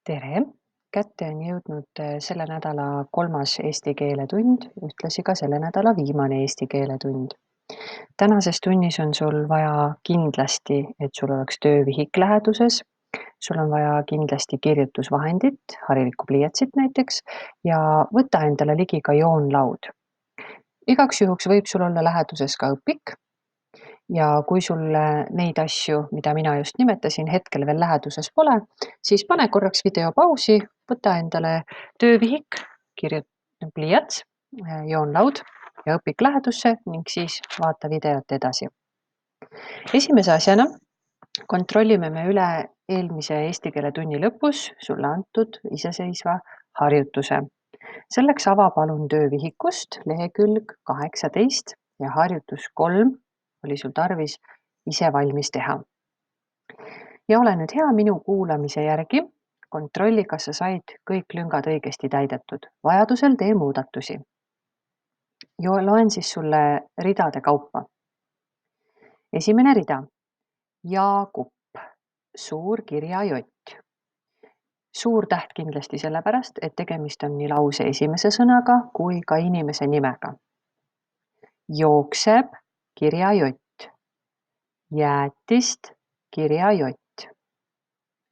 Tere! Kätte on jõudnud selle nädala 3. eesti keele tund, ühtlasi ka selle nädala viimane eesti keele tund. Tänases tunnis on sul vaja kindlasti, et sul oleks töövihik läheduses, sul on vaja kindlasti kirjutusvahendit, harilikku pliiatsit näiteks, ja võta endale ligi ka joonlaud. Igaks juhuks võib sul olla läheduses ka õpik. Ja kui sul neid asju, mida mina just nimetasin, hetkel veel läheduses pole, siis pane korraks video pausi, võta endale töövihik, pliiats, joonlaud ja õpik lähedusse ning siis vaata videot edasi. Esimese asjana kontrollime me üle eelmise eesti keele tunni lõpus sulle antud iseseisva harjutuse. Selleks ava palun töövihikust lehekülg 18 ja harjutus 3 oli sul tarvis ise valmis teha. Ja ole nüüd hea minu kuulamise järgi, kontrolli, kas sa said kõik lüngad õigesti täidetud. Vajadusel tee muudatusi. Loen siis sulle ridade kaupa. Esimene rida. Jaagup, suur kirjajott. Suur täht kindlasti sellepärast, et tegemist on nii lause esimese sõnaga kui ka inimese nimega. Jookseb, kirjajott. Jäätist, kirjajott.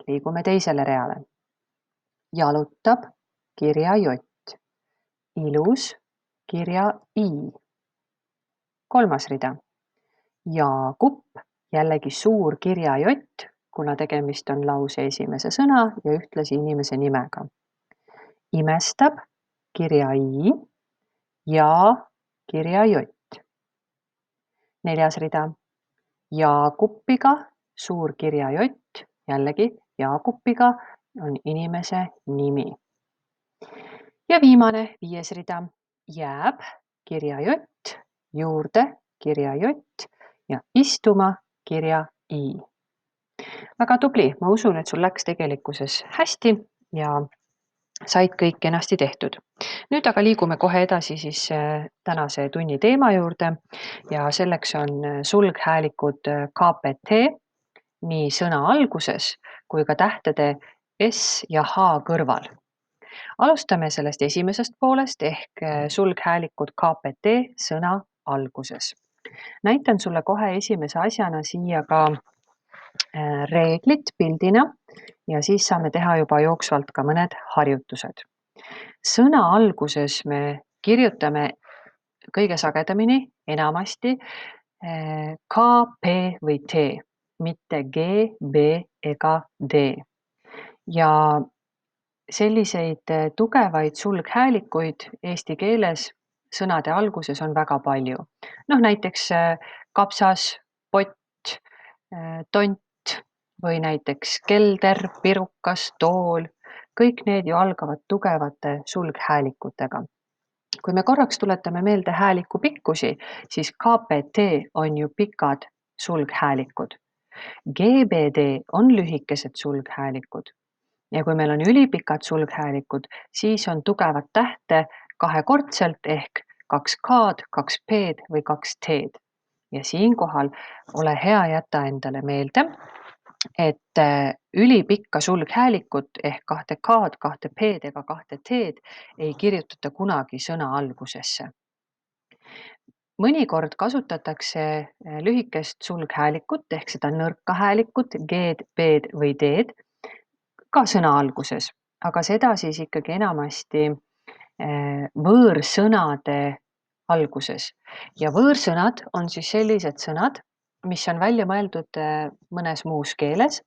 Liigume teisele reale. Jalutab, kirjajott. Ilus, kirja I. Kolmas rida. Jaagup, jällegi suur kirjajott, kuna tegemist on lause esimese sõna ja ühtlasi inimese nimega. Imestab, kirja I ja kirjajott. Neljas rida. Jaagupiga, suur kirjajott, jällegi Jaagupiga on inimese nimi. Ja viimane, 5. rida. Jääb, kirjajott, juurde, kirjajott ja istuma, kirja I. Väga tubli, ma usun, et sul läks tegelikkuses hästi ja said kõik kenasti tehtud. Nüüd aga liigume kohe edasi siis tänase tunni teema juurde ja selleks on sulghäälikud KPT nii sõna alguses kui ka tähtede S ja H kõrval. Alustame sellest esimesest poolest ehk sulghäälikud KPT sõna alguses. Näitan sulle kohe esimese asjana siia ka reeglid pildina ja siis saame teha juba jooksvalt ka mõned harjutused. Sõna alguses me kirjutame kõige sagedamini enamasti K, P või T, mitte G, B ega D. Ja selliseid tugevaid sulghäälikuid eesti keeles sõnade alguses on väga palju. Näiteks kapsas, pott, tont või näiteks kelder, pirukas, tool. Kõik need ju algavad tugevate sulghäälikutega. Kui me korraks tuletame meelde hääliku pikkusi, siis KPT on ju pikad sulghäälikud. GBD on lühikesed sulghäälikud. Ja kui meil on ülipikad sulghäälikud, siis on tugevat tähte kahekordselt ehk 2 K-d, 2 P-d või 2 T-d. Ja siinkohal ole hea jätta endale meelde, et ülipikka sulghäälikut ehk 2 K-d, 2 P-d ega 2 T-d ei kirjutata kunagi sõna algusesse. Mõnikord kasutatakse lühikest sulghäälikut ehk seda nõrka häälikut, G-d, P-d või D-d ka sõna alguses, aga seda siis ikkagi enamasti võõrsõnade alguses. Ja võõrsõnad on siis sellised sõnad, mis on välja mõeldud mõnes muus keeles,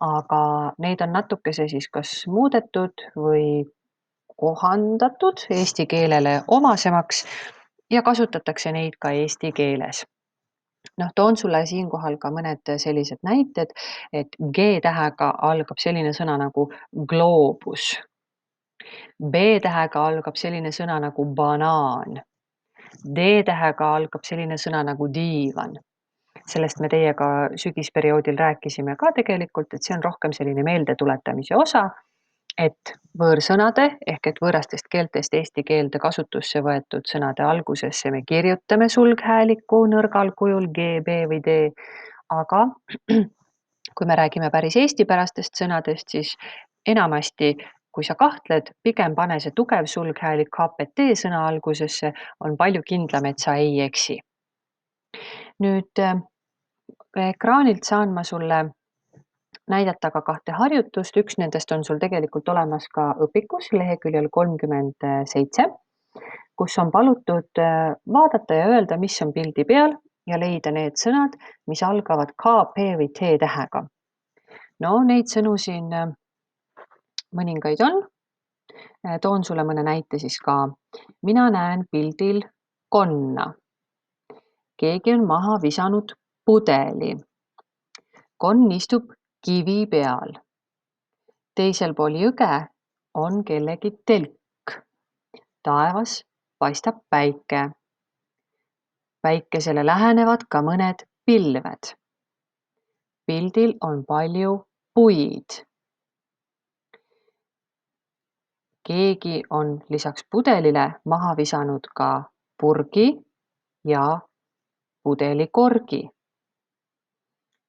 aga neid on natukese siis kas muudetud või kohandatud eesti keelele omasemaks ja kasutatakse neid ka eesti keeles. Toon sulle siinkohal ka mõned sellised näited, et G-tähega algab selline sõna nagu gloobus. B-tähega algab selline sõna nagu banaan. D-tähega algab selline sõna nagu diivan. Sellest me teiega sügisperioodil rääkisime ka tegelikult, et see on rohkem selline meeldetuletamise osa, et võõrsõnade ehk et võõrastest keeltest eesti keelde kasutusse võetud sõnade algusesse me kirjutame sulghääliku nõrgal kujul G, B või D, aga kui me räägime päris eestipärastest sõnadest, siis enamasti, kui sa kahtled, pigem pane see tugev sulghäälik KPT sõna algusesse, on palju kindlam, et sa ei eksi. Nüüd ekraanilt saan ma sulle näidata ka 2 harjutust, üks nendest on sul tegelikult olemas ka õpikus leheküljel 37, kus on palutud vaadata ja öelda, mis on pildi peal ja leida need sõnad, mis algavad K, P või T tähega. No neid sõnu siin mõningaid on. Toon sulle mõne näite siis ka. Mina näen pildil konna. Keegi on maha visanud pudeli. Konn istub kivi peal. Teisel pool jõge on kellegi telk. Taevas paistab päike. Päikesele lähenevad ka mõned pilved. Pildil on palju puid. Keegi on lisaks pudelile maha visanud ka purgi ja pudelikorgi.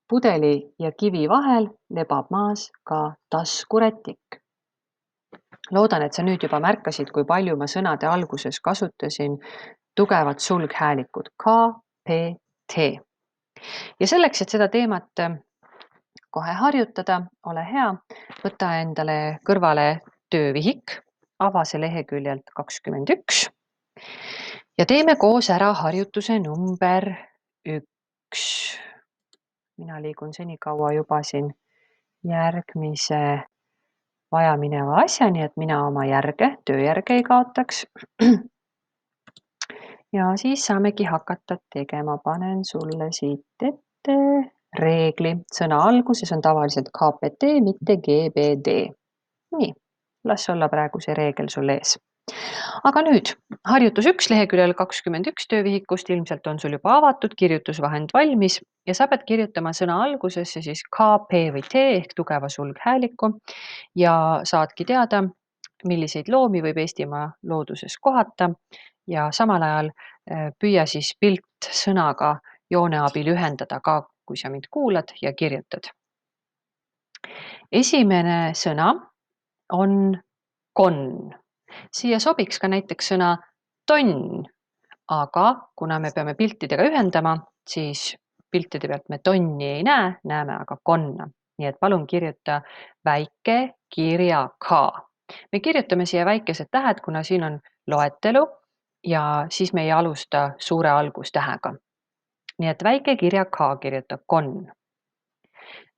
Pudeli ja kivi vahel lebab maas ka taskurätik. Loodan, et sa nüüd juba märkasid, kui palju ma sõnade alguses kasutasin tugevat sulghäälikut K, P, T. Ja selleks, et seda teemat kohe harjutada, ole hea, võta endale kõrvale töövihik, ava see leheküljelt 21 ja teeme koos ära harjutuse number 1. Mina liigun senikaua juba siin järgmise vajamineva asjani, et mina oma tööjärge ei kaotaks. Ja siis saamegi hakata tegema. Panen sulle siit ette reegli. Sõna alguses on tavaliselt KPT, mitte GBD. Nii, las olla praegu see reegel sul ees. Aga nüüd harjutus 1 leheküljel 21 töövihikust ilmselt on sul juba avatud, kirjutusvahend valmis ja sa pead kirjutama sõna algusesse siis K, P või T ehk tugeva sulghääliku ja saadki teada, milliseid loomi võib Eestimaa looduses kohata ja samal ajal püüa siis pilt sõnaga joone abil ühendada ka, kui sa mind kuulad ja kirjutad. Esimene sõna on konn. Siia sobiks ka näiteks sõna tonn, aga kuna me peame piltidega ühendama, siis piltide pealt me tonni ei näe, näeme aga konna. Nii et palun kirjuta väike kirja K. Me kirjutame siia väikesed tähed, kuna siin on loetelu ja siis me ei alusta suure algustähega. Nii et väike kirja K kirjuta konn.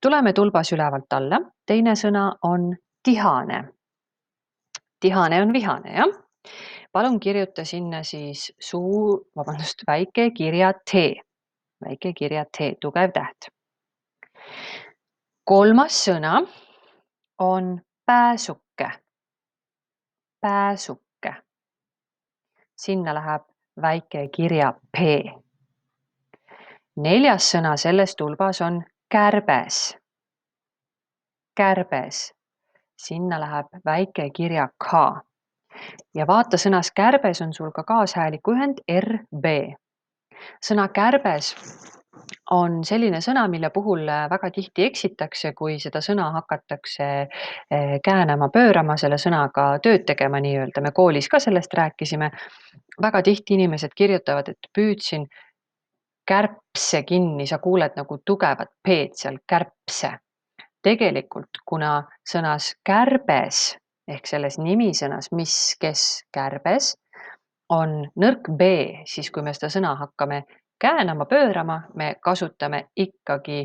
Tuleme tulbas ülevalt alla. Teine sõna on tihane. Tihane on vihane, jah? Palun kirjuta sinna siis väike kirja T. Väike kirja T, tugev täht. Kolmas sõna on pääsuke. Pääsuke. Sinna läheb väike kirja P. Neljas sõna selles tulbas on kärbes. Kärbes. Sinna läheb väike kirja K. Ja vaata, sõnas kärbes on sul ka kaashääliku ühend RB. Sõna kärbes on selline sõna, mille puhul väga tihti eksitakse, kui seda sõna hakatakse käänama, pöörama, selle sõnaga tööd tegema nii-öelda. Me koolis ka sellest rääkisime. Väga tihti inimesed kirjutavad, et püüdsin kärbse kinni, sa kuuled nagu tugevat P-d seal, kärbse. Tegelikult, kuna sõnas kärbes ehk selles nimisõnas, mis, kes, kärbes on nõrk B, siis kui me seda sõna hakkame käänama, pöörama, me kasutame ikkagi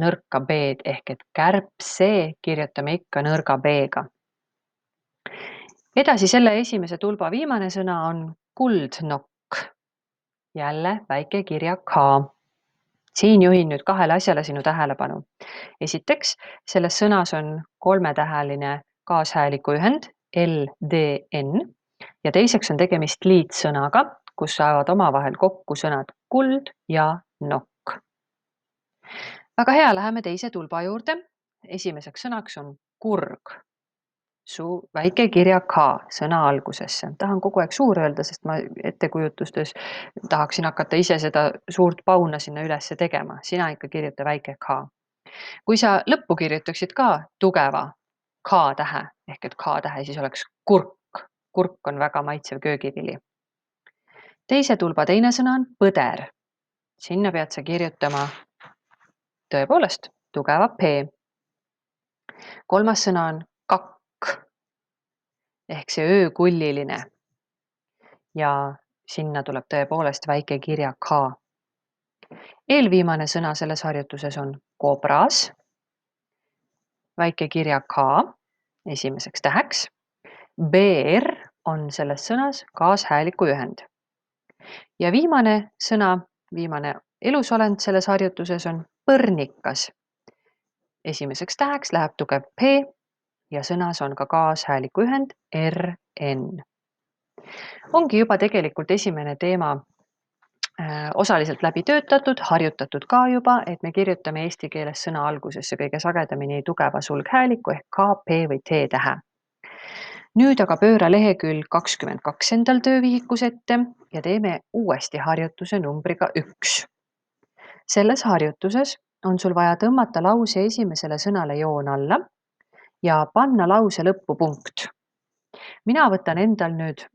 nõrka B-d ehk et kärbse kirjutame ikka nõrga B-ga. Edasi selle esimese tulba viimane sõna on kuldnokk. Jälle väike kirja K. Siin juhin nüüd 2 asjale sinu tähelepanu. Esiteks, selles sõnas on 3-täheline kaashääliku ühend LDN ja teiseks on tegemist liitsõnaga, kus saavad omavahel kokku sõnad kuld ja nokk. Väga hea, läheme teise tulba juurde. Esimeseks sõnaks on kurg. Väike kirja K sõna algusesse. Tahan kogu aeg suur öelda, sest ma ettekujutustes tahaksin hakata ise seda suurt pauna sinna üles tegema. Sina ikka kirjuta väike K. Kui sa lõppu kirjutaksid ka tugeva K-tähe ehk et K-tähe siis oleks kurk. Kurk on väga maitsev köögivili. Teise tulba teine sõna on põder. Sinna pead sa kirjutama tõepoolest tugeva P. Kolmas sõna on kakk ehk see öökulliline. Ja sinna tuleb tõepoolest väike kirja K. Eelviimane sõna selles harjutuses on kobras. Väike kirja K esimeseks täheks. BR on selles sõnas kaashääliku ühend. Ja viimane sõna, viimane elusolend selles harjutuses on põrnikas. Esimeseks täheks läheb tugev P ja sõnas on ka kaashääliku ühend RN. Ongi juba tegelikult esimene teema osaliselt läbi töötatud, harjutatud ka juba, et me kirjutame eesti keeles sõna algusesse kõige sagedamini tugeva sulghääliku ehk K, P või T tähe. Nüüd aga pööra lehekülg 22 endal töövihikus ette ja teeme uuesti harjutuse numbriga 1. Selles harjutuses on sul vaja tõmmata lause esimesele sõnale joon alla ja panna lause lõppu punkt. Mina võtan endal nüüd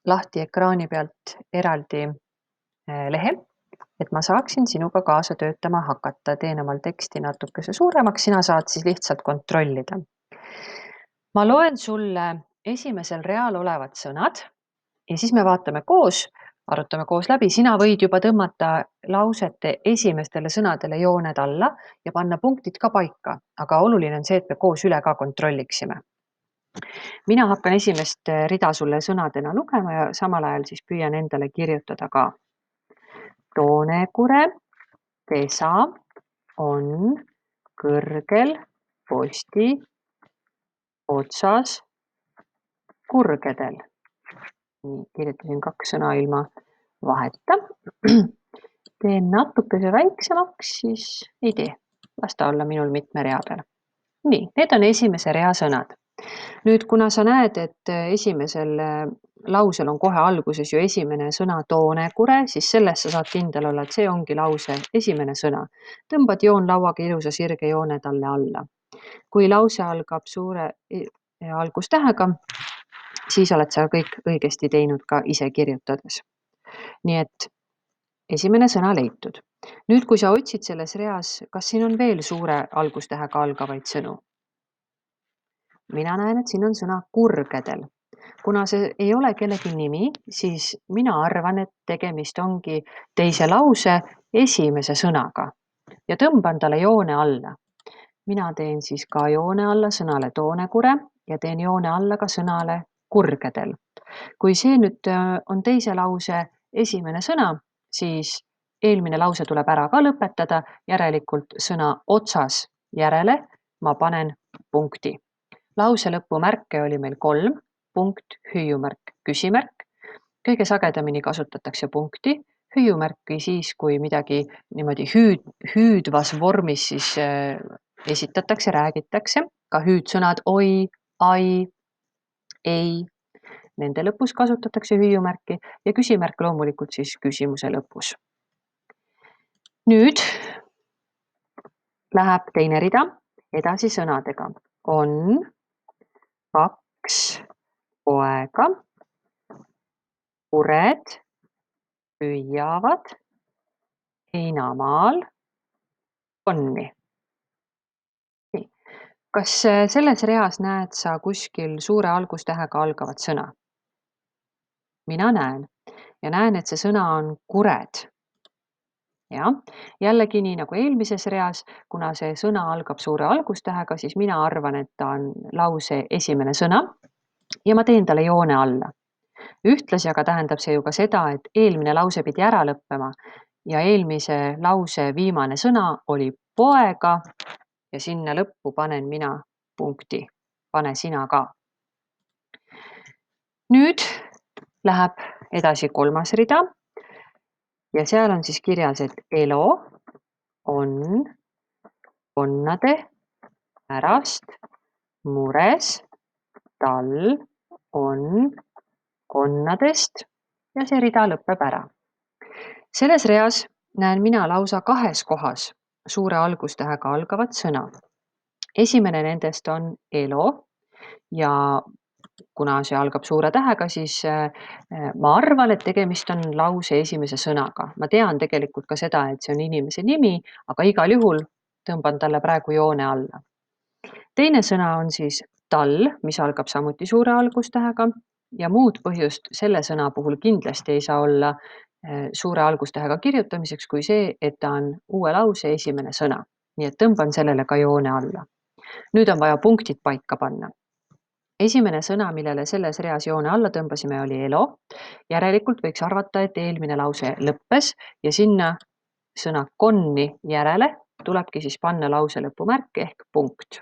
lahti ekraani pealt eraldi lehe, et ma saaksin sinuga kaasa töötama hakata. Teen omal teksti natukese suuremaks, sina saad siis lihtsalt kontrollida. Ma loen sulle esimesel real olevad sõnad ja siis me vaatame koos, arutame koos läbi. Sina võid juba tõmmata lausete esimestele sõnadele jooned alla ja panna punktid ka paika, aga oluline on see, et me koos üle ka kontrolliksime. Mina hakkan esimest rida sulle sõnadena lugema ja samal ajal siis püüan endale kirjutada ka. Toonekure pesa on kõrgel posti otsas kurgedel. Nii, kirjutasin 2 sõna ilma vaheta. Teen natukese väiksemaks, siis ei tee. Las ta olla minul mitme rea peal. Nii, need on esimese rea sõnad. Nüüd, kuna sa näed, et esimesel lausel on kohe alguses ju esimene sõna toonekure, siis sellest sa saad kindel olla, et see ongi lause esimene sõna. Tõmbad joon lauaga ilusa sirge joone talle alla. Kui lause algab suure algustähega, siis oled sa kõik õigesti teinud ka ise kirjutades. Nii et esimene sõna leitud. Nüüd, kui sa otsid selles reas, kas siin on veel suure algustähega algavaid sõnu? Mina näen, et siin on sõna kurgedel. Kuna see ei ole kellegi nimi, siis mina arvan, et tegemist ongi teise lause esimese sõnaga ja tõmban talle joone alla. Mina teen siis ka joone alla sõnale toonekure ja teen joone alla ka sõnale kurgedel. Kui see nüüd on teise lause esimene sõna, siis eelmine lause tuleb ära ka lõpetada, järelikult sõna otsas järele ma panen punkti. Lause lõpu märke oli meil 3, punkt, hüüumärk, küsimärk. Kõige sagedamini kasutatakse punkti, hüüumärki siis, kui midagi niimoodi hüüdvas vormis siis esitatakse, räägitakse. Ka hüüdsõnad oi, ai, ei. Nende lõpus kasutatakse hüüumärki ja küsimärk loomulikult siis küsimuse lõpus. Nüüd läheb teine rida edasi sõnadega. On 2 poega, kured püüavad heinamaal konni. Kas selles reas näed sa kuskil suure algustähega algavat sõna? Mina näen ja näen, et see sõna on kured. Ja jällegi nii nagu eelmises reas, kuna see sõna algab suure algustähega, siis mina arvan, et ta on lause esimene sõna ja ma teen talle joone alla. Ühtlasi aga tähendab see ju ka seda, et eelmine lause pidi ära lõppema ja eelmise lause viimane sõna oli poega ja sinna lõppu panen mina punkti. Pane sina ka. Nüüd läheb edasi 3. rida ja seal on siis kirjas, et Elo on konnade pärast mures, tal on konnadest ja see rida lõpeb ära. Selles reas näen mina lausa 2 kohas suure algustähega algavat sõna. Esimene nendest on elo ja kuna see algab suure tähega, siis ma arvan, et tegemist on lause esimese sõnaga. Ma tean tegelikult ka seda, et see on inimese nimi, aga igal juhul tõmban talle praegu joone alla. Teine sõna on siis tall, mis algab samuti suure algustähega ja muud põhjust selle sõna puhul kindlasti ei saa olla suure algustähega kirjutamiseks kui see, et ta on uue lause esimene sõna. Nii et tõmban sellele ka joone alla. Nüüd on vaja punktid paika panna. Esimene sõna, millele selles reas joone alla tõmbasime, oli elo. Järelikult võiks arvata, et eelmine lause lõppes ja sinna sõna konni järele tulebki siis panna lause lõpumärk ehk punkt.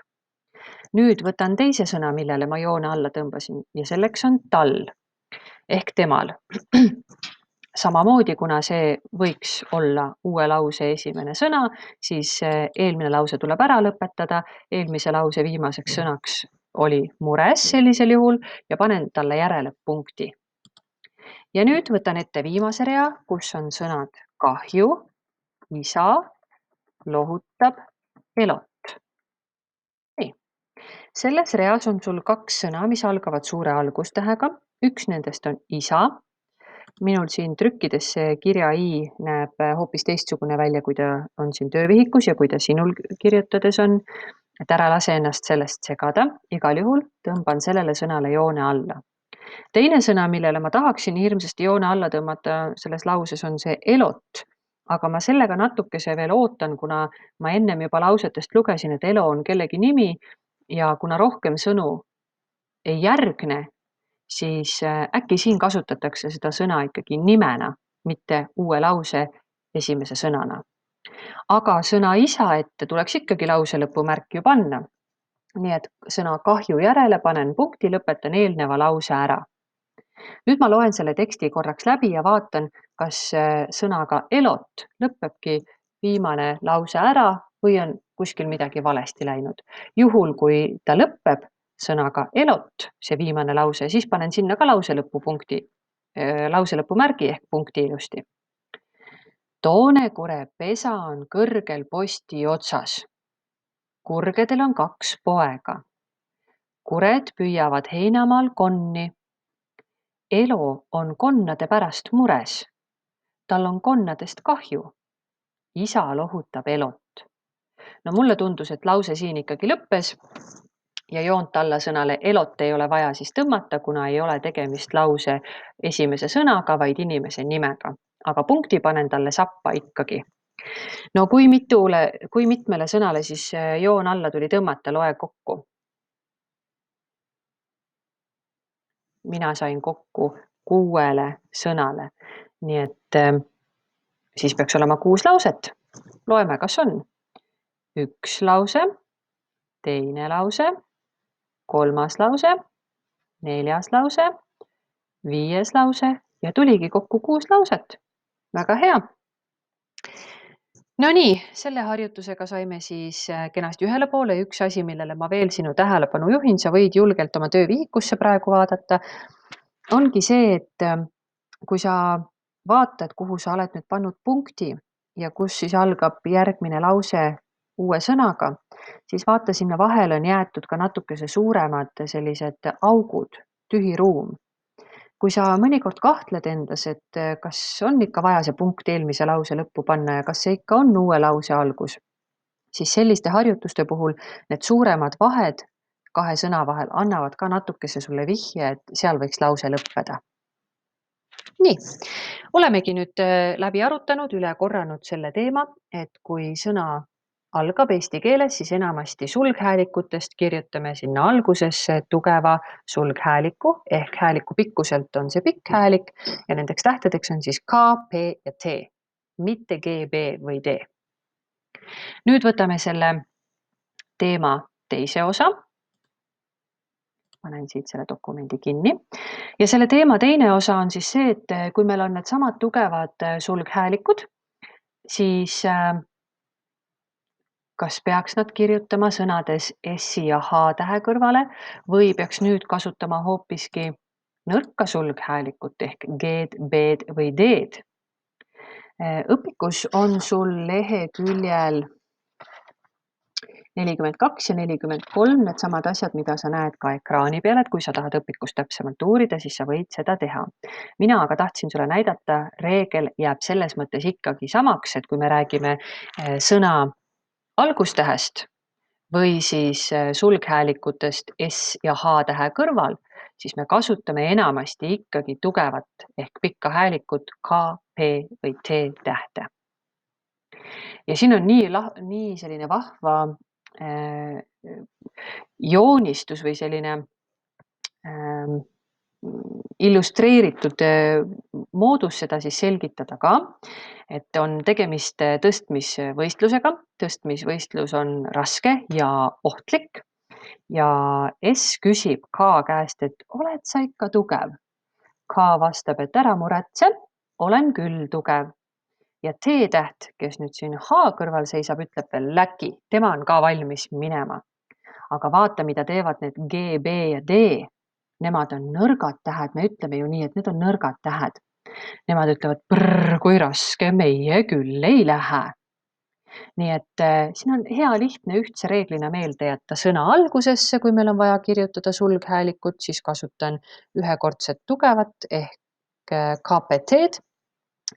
Nüüd võtan teise sõna, millele ma joone alla tõmbasin ja selleks on tal ehk temal. Samamoodi, kuna see võiks olla uue lause esimene sõna, siis eelmine lause tuleb ära lõpetada. Eelmise lause viimaseks sõnaks oli mures sellisel juhul ja panen talle järele punkti. Ja nüüd võtan ette viimase rea, kus on sõnad kahju, isa, lohutab, elot. Nii. Selles reas on sul 2 sõna, mis algavad suure algustähega. Üks nendest on isa. Minul siin trükkides see kirja i näeb hoopis teistsugune välja, kui ta on siin töövihikus ja kui ta sinul kirjutades on. Et ära lase ennast sellest segada. Igal juhul tõmban sellele sõnale joone alla. Teine sõna, millele ma tahaksin hirmsasti joone alla tõmmata selles lauses on see elot. Aga ma sellega natukese veel ootan, kuna ma ennem juba lausetest lugesin, et elo on kellegi nimi ja kuna rohkem sõnu ei järgne, siis äkki siin kasutatakse seda sõna ikkagi nimena, mitte uue lause esimese sõnana. Aga sõna isa ette tuleks ikkagi lause lõpumärk ju panna. Nii et sõna kahju järele panen punkti, lõpetan eelneva lause ära. Nüüd ma loen selle teksti korraks läbi ja vaatan, kas sõnaga elot lõppebki viimane lause ära või on kuskil midagi valesti läinud. Juhul, kui ta lõppeb sõnaga elot, see viimane lause, siis panen sinna ka lause lõpumärgi ehk punkti ilusti. Toonekure pesa on kõrgel posti otsas. Kurgedel on 2 poega. Kured püüavad heinamaal konni. Elo on konnade pärast mures. Tal on konnadest kahju. Isa lohutab elot. No mulle tundus, et lause siin ikkagi lõppes ja joont alla sõnale elot ei ole vaja siis tõmmata, kuna ei ole tegemist lause esimese sõnaga, vaid inimese nimega. Aga punkti panen talle sappa ikkagi. No kui mitmele sõnale siis joon alla tuli tõmmata, loe kokku. Mina sain kokku 6 sõnale. Nii et siis peaks olema 6 lauset. Loeme, kas on 1 lause, teine lause, 3. lause, 4. lause, 5. lause ja tuligi kokku 6 lauset. Väga hea. No nii, selle harjutusega saime siis kenasti ühele poole. Üks asi, millele ma veel sinu tähelepanu juhin, sa võid julgelt oma töövihikusse praegu vaadata, ongi see, et kui sa vaatad, kuhu sa oled nüüd pannud punkti ja kus siis algab järgmine lause uue sõnaga, siis vaata, sinna vahele on jäetud ka natukese suuremad sellised augud, tühi ruum. Kui sa mõnikord kahtled endas, et kas on ikka vaja see punkt eelmise lause lõppu panna ja kas see ikka on uue lause algus, siis selliste harjutuste puhul need suuremad vahed 2 sõna vahel annavad ka natukese sulle vihje, et seal võiks lause lõppeda. Nii, olemegi nüüd läbi arutanud, üle korranud selle teema, et kui sõna algab eesti keeles, siis enamasti sulghäälikutest kirjutame sinna algusesse tugeva sulghääliku ehk hääliku pikkuselt on see pikk häälik ja nendeks tähtedeks on siis K, P ja T, mitte G, B või D. Nüüd võtame selle teema teise osa. Panen siit selle dokumendi kinni. Ja selle teema teine osa on siis see, et kui meil on need samad tugevad sulghäälikud, siis kas peaks nad kirjutama sõnades S ja H tähe kõrvale või peaks nüüd kasutama hoopiski nõrka sulghäälikut ehk G-d, B-d või D-d? Õpikus on sul leheküljel 42 ja 43, needsamad asjad, mida sa näed ka ekraani peal, et kui sa tahad õpikust täpsemalt uurida, siis sa võid seda teha. Mina aga tahtsin sulle näidata, reegel jääb selles mõttes ikkagi samaks, et kui me räägime sõna algustähest või siis sulghäälikutest S ja H tähe kõrval, siis me kasutame enamasti ikkagi tugevat ehk pikka häälikut K, P või T tähte. Ja siin on nii selline vahva joonistus või selline illustreeritud moodus seda siis selgitada ka, et on tegemist tõstmisvõistlusega. Tõstmisvõistlus on raske ja ohtlik ja S küsib K käest, et oled sa ikka tugev? K vastab, et ära muretse, olen küll tugev. Ja T-täht, kes nüüd siin H kõrval seisab, ütleb veel läki, tema on ka valmis minema. Aga vaata, mida teevad need G, B ja D. Nemad on nõrgad tähed, me ütleme ju nii, et need on nõrgad tähed. Nemad ütlevad, prrr, kui raske, meie küll ei lähe. Nii et siin on hea lihtne ühtse reeglina meelde jätta sõna algusesse, kui meil on vaja kirjutada sulghäälikut, siis kasutan ühekordset tugevat ehk KPT-d.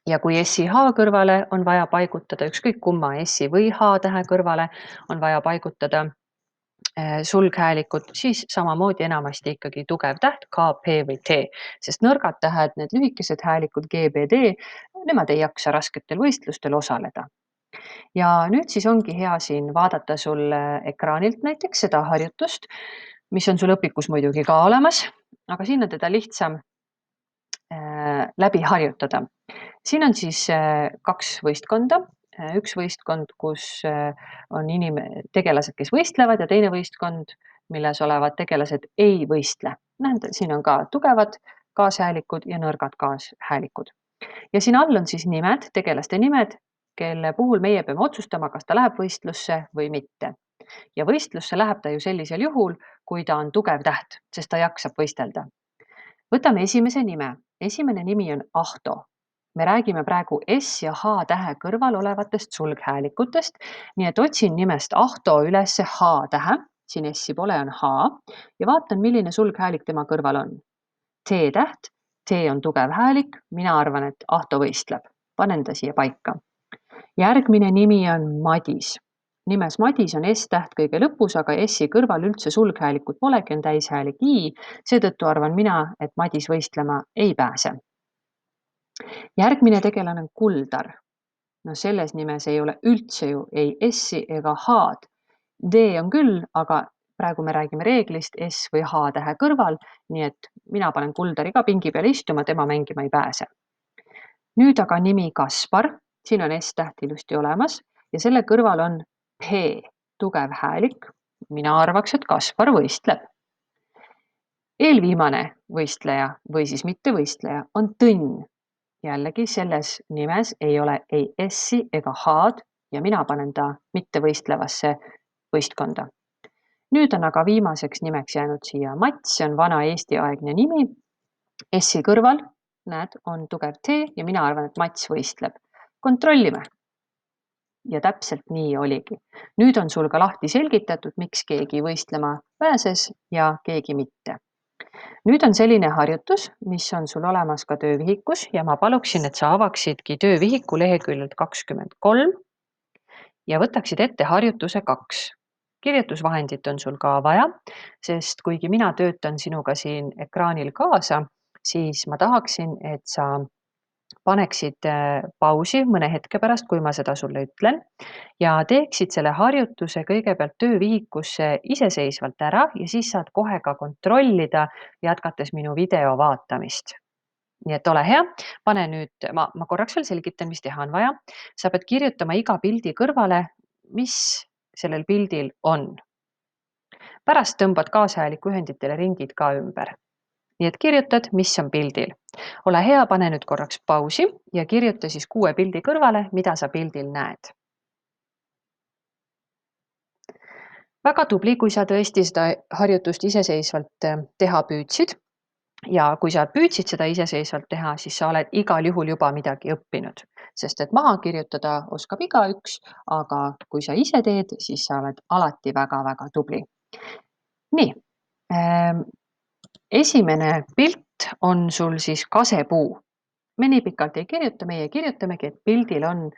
Ja kui S-i H kõrvale on vaja paigutada, ükskõik kumma S-i või H tähe kõrvale on vaja paigutada sulghäälikut, siis samamoodi enamasti ikkagi tugev täht K, P või T, sest nõrgad tähed, need lühikesed häälikud G, B, D, nemad ei jaksa rasketel võistlustel osaleda. Ja nüüd siis ongi hea siin vaadata sul ekraanilt näiteks seda harjutust, mis on sul õpikus muidugi ka olemas, aga siin on teda lihtsam läbi harjutada. Siin on siis 2 võistkonda. Üks võistkond, kus on tegelased, kes võistlevad ja teine võistkond, milles olevad tegelased ei võistle. Siin on ka tugevad kaashäälikud ja nõrgad kaashäälikud. Ja siin all on siis nimed, tegelaste nimed, kelle puhul meie peame otsustama, kas ta läheb võistlusse või mitte. Ja võistlusse läheb ta ju sellisel juhul, kui ta on tugev täht, sest ta jaksab võistelda. Võtame esimese nime. Esimene nimi on Ahto. Me räägime praegu S ja H tähe kõrval olevatest sulghäälikutest, nii et otsin nimest Ahto üles H tähe, siin S-i pole, on H, ja vaatan, milline sulghäälik tema kõrval on. T-täht, T on tugev häälik, mina arvan, et Ahto võistleb. Panen ta siia paika. Järgmine nimi on Madis. Nimes Madis on S-täht kõige lõpus, aga S-i kõrval üldse sulghäälikut polegi, on täishäälik I, seetõttu arvan mina, et Madis võistlema ei pääse. Järgmine tegelane on Kuldar. No selles nimes ei ole üldse ju ei S-i ega H-d. D on küll, aga praegu me räägime reeglist S või H tähe kõrval, nii et mina panen Kuldari ka pingi peale istuma, tema mängima ei pääse. Nüüd aga nimi Kaspar, siin on S-täht ilusti olemas ja selle kõrval on P, tugev häälik. Mina arvaks, et Kaspar võistleb. Eelviimane võistleja või siis mitte võistleja on Tõnn. Jällegi selles nimes ei ole ei S-i ega H-d ja mina panen ta mitte võistlevasse võistkonda. Nüüd on aga viimaseks nimeks jäänud siia Mats, see on vana Eesti-aegne nimi. S-i kõrval, näed, on tugev T ja mina arvan, et Mats võistleb. Kontrollime. Ja täpselt nii oligi. Nüüd on sul ka lahti selgitatud, miks keegi võistlema pääses ja keegi mitte. Nüüd on selline harjutus, mis on sul olemas ka töövihikus ja ma paluksin, et sa avaksidki töövihiku leheküljelt 23 ja võtaksid ette harjutuse 2. Kirjutusvahendit on sul ka vaja, sest kuigi mina töötan sinuga siin ekraanil kaasa, siis ma tahaksin, et sa paneksid pausi mõne hetke pärast, kui ma seda sulle ütlen ja teeksid selle harjutuse kõigepealt töövihikusse iseseisvalt ära ja siis saad kohe ka kontrollida, jätkates minu video vaatamist. Nii et ole hea, pane nüüd, ma korraks veel selgitan, mis teha on vaja. Sa pead kirjutama iga pildi kõrvale, mis sellel pildil on. Pärast tõmbad kaashääliku ühenditele ringid ka ümber. Nii et kirjutad, mis on pildil. Ole hea, pane nüüd korraks pausi ja kirjuta siis 6 pildi kõrvale, mida sa pildil näed. Väga tubli, kui sa tõesti seda harjutust iseseisvalt teha püüdsid. Ja kui sa püüdsid seda iseseisvalt teha, siis sa oled igal juhul juba midagi õppinud, sest et maha kirjutada oskab igaüks, aga kui sa ise teed, siis sa oled alati väga-väga tubli. Nii, esimene pilt on sul siis kasepuu. Me nii pikalt ei kirjuta, meie kirjutamegi, et pildil on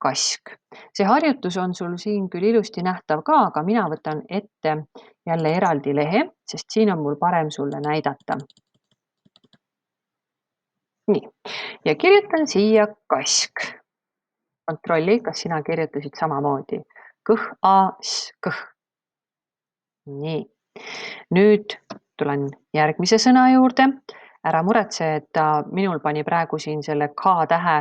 kask. See harjutus on sul siin küll ilusti nähtav ka, aga mina võtan ette jälle eraldi lehe, sest siin on mul parem sulle näidata. Nii, ja kirjutan siia kask. Kontrolli, kas sina kirjutasid samamoodi. Kõh, a, s, kõh. Nii, nüüd tulen järgmise sõna juurde. Ära muretse, et minul pani praegu siin selle K-tähe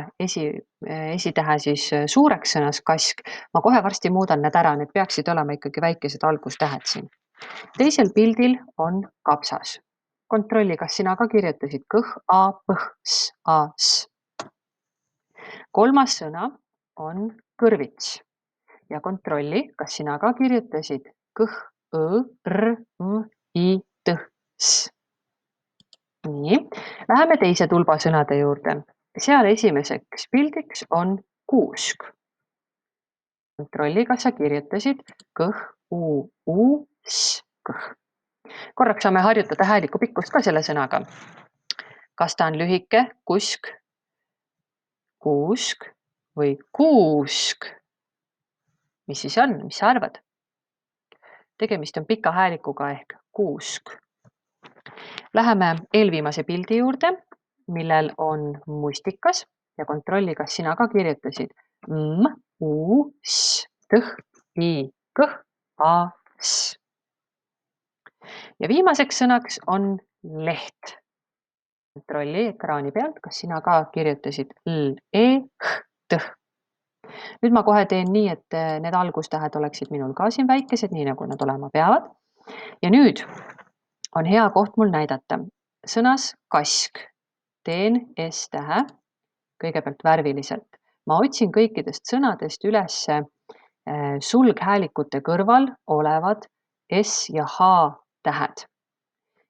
esitähe siis suureks sõnas kask. Ma kohe varsti muudan need ära, need peaksid olema ikkagi väikesed algustähed siin. Teisel pildil on kapsas. Kontrolli, kas sina ka kirjutasid kõh, a, põh, s, a, s. Kolmas sõna on kõrvits ja kontrolli, kas sina ka kirjutasid kõh, õ, r, m, i, tõh, s. Nii, läheme teise tulbasõnade juurde. Seal esimeseks pildiks on kuusk. Kontrolli, kas sa kirjutasid kõh, u, s, kõh. Korraks saame harjutada hääliku pikkust ka selle sõnaga. Kas ta on lühike, kusk, kuusk või kuusk? Mis siis on, mis sa arvad? Tegemist on pika häälikuga ehk kuusk. Läheme eelviimase pildi juurde, millel on mustikas ja kontrolli, kas sina ka kirjutasid m, u, s, tõh, i, kõh, a, s. Ja viimaseks sõnaks on leht. Kontrolli ekraani pealt, kas sina ka kirjutasid l, e, h, tõh. Nüüd ma kohe teen nii, et need algustähed oleksid minul ka siin väikesed, nii nagu nad olema peavad. Ja nüüd on hea koht mul näidata. Sõnas kask. Teen S-tähe kõigepealt värviliselt. Ma otsin kõikidest sõnadest üles sulghäälikute kõrval olevad S ja H tähed.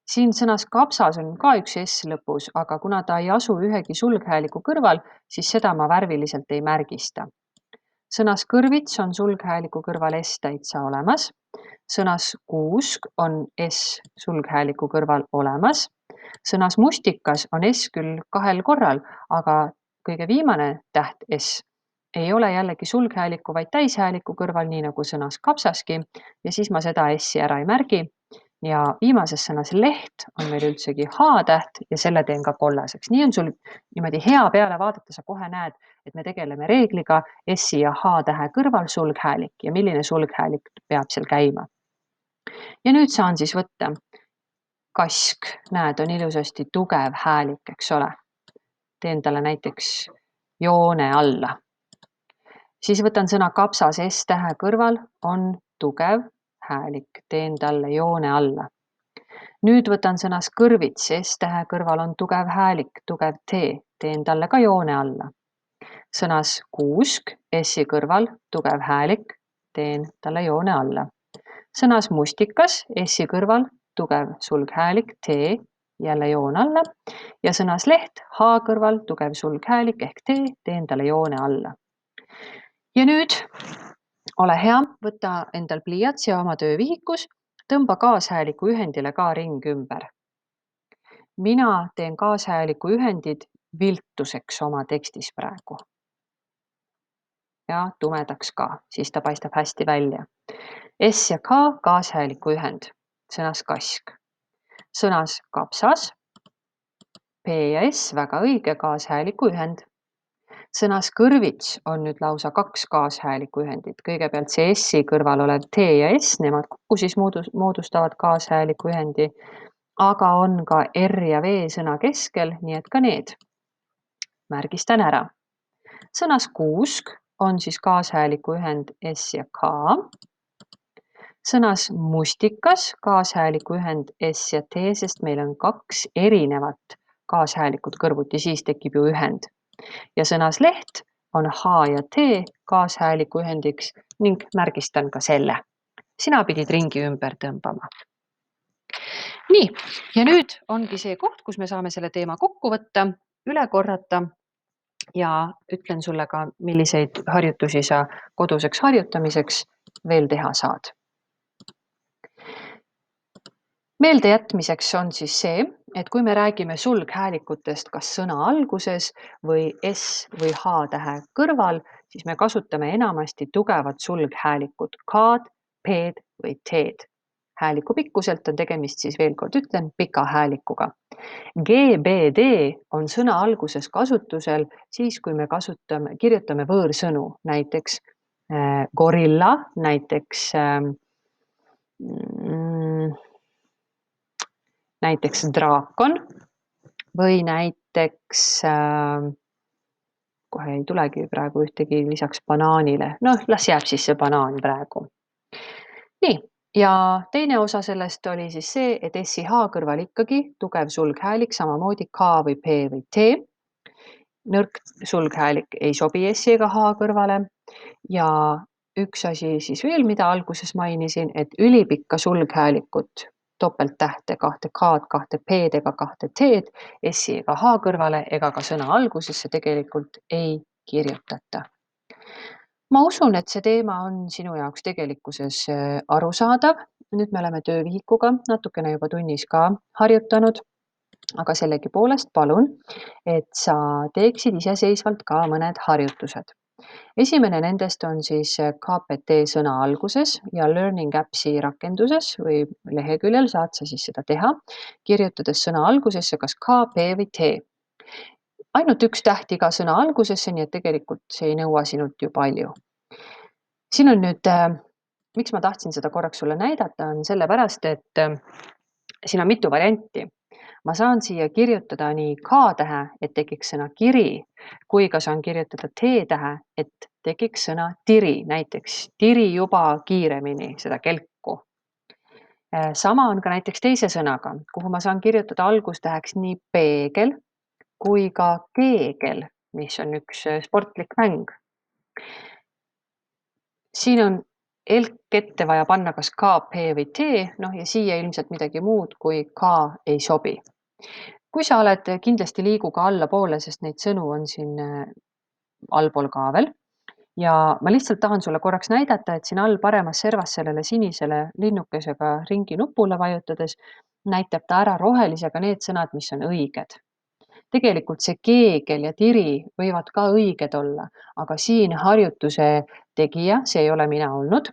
Siin sõnas kapsas on ka üks S lõpus, aga kuna ta ei asu ühegi sulghääliku kõrval, siis seda ma värviliselt ei märgista. Sõnas kõrvits on sulghääliku kõrval S täitsa olemas. Sõnas kuusk on S sulghääliku kõrval olemas. Sõnas mustikas on S küll kahel korral, aga kõige viimane täht S ei ole jällegi sulghääliku, vaid täishääliku kõrval, nii nagu sõnas kapsaski, ja siis ma seda S-i ära ei märgi. Ja viimases sõnas leht on meil üldsegi H-täht ja selle teen ka kollaseks. Nii on sul niimoodi hea peale vaadata, sa kohe näed, et me tegeleme reegliga S-i ja H-tähe kõrval sulghäälik ja milline sulghäälik peab seal käima. Ja nüüd saan siis võtta kask, näed, on ilusasti tugev häälik, eks ole. Teen talle näiteks joone alla. Siis võtan sõna kapsas S-tähe kõrval on tugev häälik. Teen talle joone alla. Nüüd võtan sõnas kõrvits. S-tähe kõrval on tugev häälik, tugev T. Teen talle ka joone alla. Sõnas kuusk. S-i kõrval tugev häälik. Teen talle joone alla. Sõnas mustikas. S-i kõrval tugev sulghäälik T. Jälle joon alla. Ja sõnas leht. H kõrval tugev sulghäälik ehk T. Teen talle joone alla. Ja nüüd ole hea, võta endal pliiats ja oma töövihikus, tõmba kaashääliku ühendile ka ring ümber. Mina teen kaashääliku ühendid viltuseks oma tekstis praegu. Ja tumedaks ka, siis ta paistab hästi välja. S ja K kaashääliku ühend, sõnas kask. Sõnas kapsas, P ja S väga õige kaashääliku ühend. Sõnas kõrvits on nüüd lausa kaks kaashääliku ühendit. Kõigepealt see S-i kõrval olev T ja S, nemad kokku siis moodustavad kaashääliku ühendi, aga on ka R ja V sõna keskel, nii et ka need märgistan ära. Sõnas kuusk on siis kaashääliku ühend S ja K. Sõnas mustikas kaashääliku ühend S ja T, sest meil on kaks erinevat kaashäälikut kõrvuti, siis tekib ju ühend. Ja sõnas leht on H ja T kaashääliku ühendiks ning märgistan ka selle. Sina pidid ringi ümber tõmbama. Nii, ja nüüd ongi see koht, kus me saame selle teema kokku võtta, üle korrata ja ütlen sulle ka, milliseid harjutusi sa koduseks harjutamiseks veel teha saad. Meeldejätmiseks on siis see, et kui me räägime sulghäälikutest kas sõna alguses või S või H tähe kõrval, siis me kasutame enamasti tugevat sulghäälikut K-d, P-d või T-d. Hääliku pikkuselt on tegemist siis veel kord ütlen pika häälikuga. GBD on sõna alguses kasutusel siis, kui me kirjutame võõrsõnu, näiteks gorilla, näiteks draakon või näiteks, kohe ei tulegi praegu ühtegi lisaks banaanile, las jääb siis see banaan praegu. Nii, ja teine osa sellest oli siis see, et S-H kõrval ikkagi tugev sulghäälik, samamoodi K või P või T. Nõrk sulghäälik ei sobi S ega H kõrvale ja üks asi siis veel, mida alguses mainisin, et ülipikka sulghäälikut, topelttähte, 2 K-d, 2 P-d ega 2 T-d, S ega H kõrvale ega ka sõna algusesse tegelikult ei kirjutata. Ma usun, et see teema on sinu jaoks tegelikkuses arusaadav. Nüüd me oleme töövihikuga natukene juba tunnis ka harjutanud, aga sellegipoolest palun, et sa teeksid iseseisvalt ka mõned harjutused. Esimene nendest on siis KPT sõna alguses ja Learning Appsi rakenduses või leheküljel saad sa siis seda teha, kirjutades sõna algusesse kas K, P või T. Ainult üks täht iga sõna algusesse, nii et tegelikult see ei nõua sinult ju palju. Siin on nüüd, miks ma tahtsin seda korraks sulle näidata, on sellepärast, et siin on mitu varianti. Ma saan siia kirjutada nii K-tähe, et tekiks sõna kiri, kui ka saan kirjutada T-tähe, et tekiks sõna tiri, näiteks tiri juba kiiremini seda kelku. Sama on ka näiteks teise sõnaga, kuhu ma saan kirjutada algustäheks nii peegel kui ka keegel, mis on üks sportlik mäng. Siin on elk ette vaja panna kas K, P või T, ja siia ilmselt midagi muud kui K ei sobi. Kui sa oled, kindlasti liigu ka allapoole, sest neid sõnu on siin allpool ka veel. Ja ma lihtsalt tahan sulle korraks näidata, et siin all paremas servas sellele sinisele linnukesega ringi nupule vajutades näitab ta ära rohelisega need sõnad, mis on õiged. Tegelikult see keegel ja tiri võivad ka õiged olla, aga siin harjutuse tegija, see ei ole mina olnud,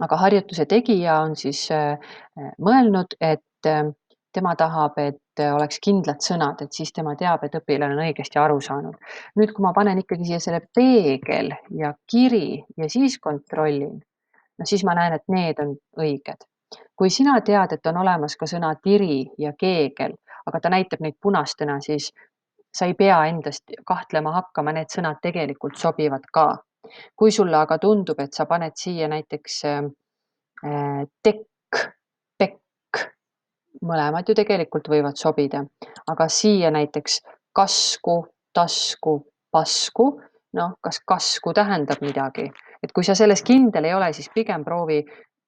aga harjutuse tegija on siis mõelnud, et tema tahab, et oleks kindlad sõnad, et siis tema teab, et õpilane on õigesti aru saanud. Nüüd, kui ma panen ikkagi siia selle peegel ja kiri ja siis kontrollin, siis ma näen, et need on õiged. Kui sina tead, et on olemas ka sõna tiri ja keegel, aga ta näitab neid punastena, siis sa ei pea endast kahtlema hakkama, need sõnad tegelikult sobivad ka. Kui sulle aga tundub, et sa paned siia näiteks tekk, pekk, mõlemad ju tegelikult võivad sobida, aga siia näiteks kasku, tasku, pasku, kas kasku tähendab midagi, et kui sa selles kindel ei ole, siis pigem proovi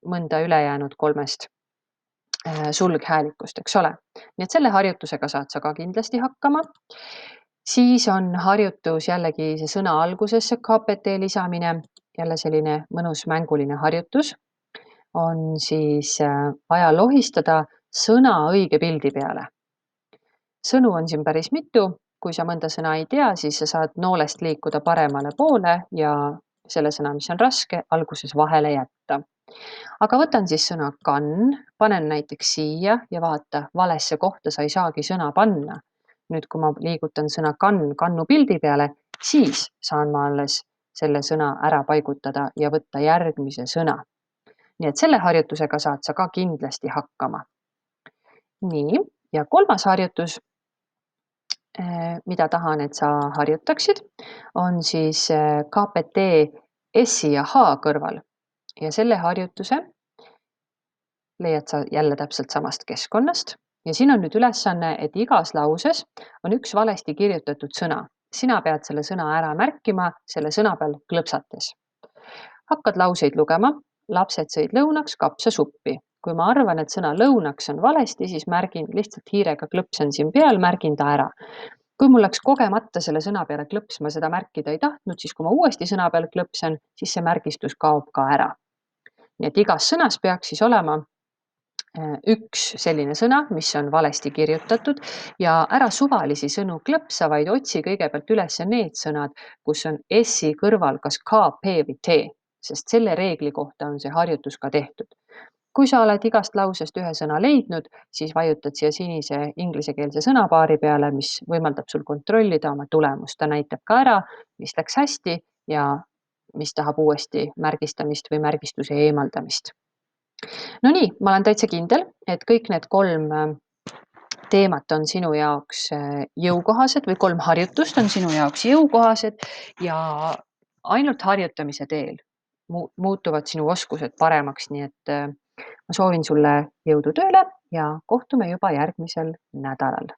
mõnda ülejäänud 3 sulghäälikust, eks ole. Nii et selle harjutusega saad sa ka kindlasti hakkama. Siis on harjutus jällegi see sõna algusesse KPT lisamine, jälle selline mõnus mänguline harjutus. On siis vaja lohistada sõna õige pildi peale. Sõnu on siin päris mitu. Kui sa mõnda sõna ei tea, siis sa saad noolest liikuda paremale poole ja selle sõna, mis on raske, alguses vahele jätta. Aga võtan siis sõna kann, panen näiteks siia ja vaata, valesse kohta sa ei saagi sõna panna. Nüüd, kui ma liigutan sõna kann kannu pildi peale, siis saan ma alles selle sõna ära paigutada ja võtta järgmise sõna. Nii et selle harjutusega saad sa ka kindlasti hakkama. Nii, ja 3. harjutus, mida tahan, et sa harjutaksid, on siis KPT S ja H kõrval. Ja selle harjutuse leiad sa jälle täpselt samast keskkonnast ja siin on nüüd ülesanne, et igas lauses on üks valesti kirjutatud sõna. Sina pead selle sõna ära märkima selle sõna peal klõpsates. Hakkad lauseid lugema, lapsed sõid lõunaks kapsasuppi. Kui ma arvan, et sõna lõunaks on valesti, siis märgin lihtsalt hiirega klõpsen siin peal, märgin ta ära. Kui mul läks kogemata selle sõna peale klõps, ma seda märkida ei tahtnud, siis kui ma uuesti sõna peale klõpsen, siis see märgistus kaob ka ära. Nii et igas sõnas peaks siis olema üks selline sõna, mis on valesti kirjutatud ja ära suvalisi sõnu klõpsa, vaid otsi kõigepealt üles need sõnad, kus on S-i kõrval kas K, P või T, sest selle reegli kohta on see harjutus ka tehtud. Kui sa oled igast lausest ühe sõna leidnud, siis vajutad siia sinise inglisekeelse sõnapaari peale, mis võimaldab sul kontrollida oma tulemust. Ta näitab ka ära, mis läks hästi ja mis tahab uuesti märgistamist või märgistuse eemaldamist. No nii, ma olen täitsa kindel, et kõik need 3 teemat on sinu jaoks jõukohased või 3 harjutust on sinu jaoks jõukohased ja ainult harjutamise teel muutuvad sinu oskused paremaks, nii et ma soovin sulle jõudu tööle ja kohtume juba järgmisel nädalal.